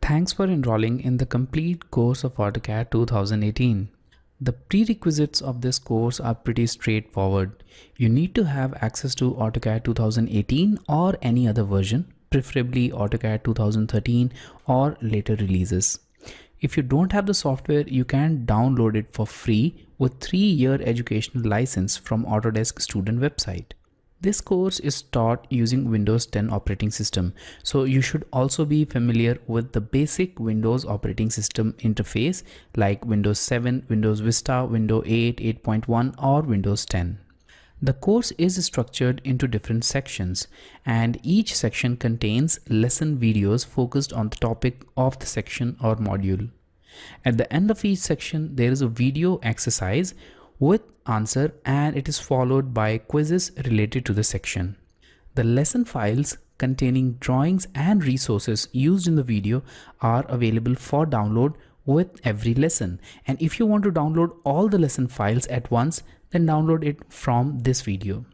Thanks for enrolling in the complete course of AutoCAD 2018. The prerequisites of this course are pretty straightforward. You need to have access to AutoCAD 2018 or any other version, preferably AutoCAD 2013 or later releases. If you don't have the software, you can download it for free with 3-year educational license from Autodesk student website. This course is taught using Windows 10 operating system, so you should also be familiar with the basic Windows operating system interface like Windows 7, Windows Vista, Windows 8, 8.1 or Windows 10. The course is structured into different sections, and each section contains lesson videos focused on the topic of the section or module. At the end of each section, there is a video exercise with answer, and it is followed by quizzes related to the section. The lesson files containing drawings and resources used in the video are available for download with every lesson, and if you want to download all the lesson files at once, then download it from this video.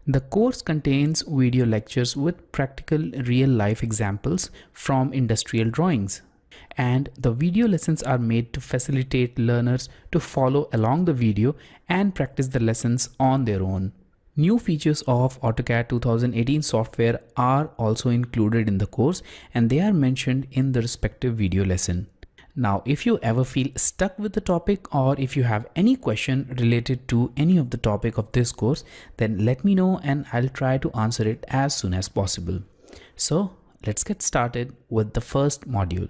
The course contains video lectures with practical real-life examples from industrial drawings. And the video lessons are made to facilitate learners to follow along the video and practice the lessons on their own. New features of AutoCAD 2018 software are also included in the course, and they are mentioned in the respective video lesson. Now, if you ever feel stuck with the topic, or if you have any question related to any of the topic of this course, then let me know and I'll try to answer it as soon as possible. So let's get started with the first module.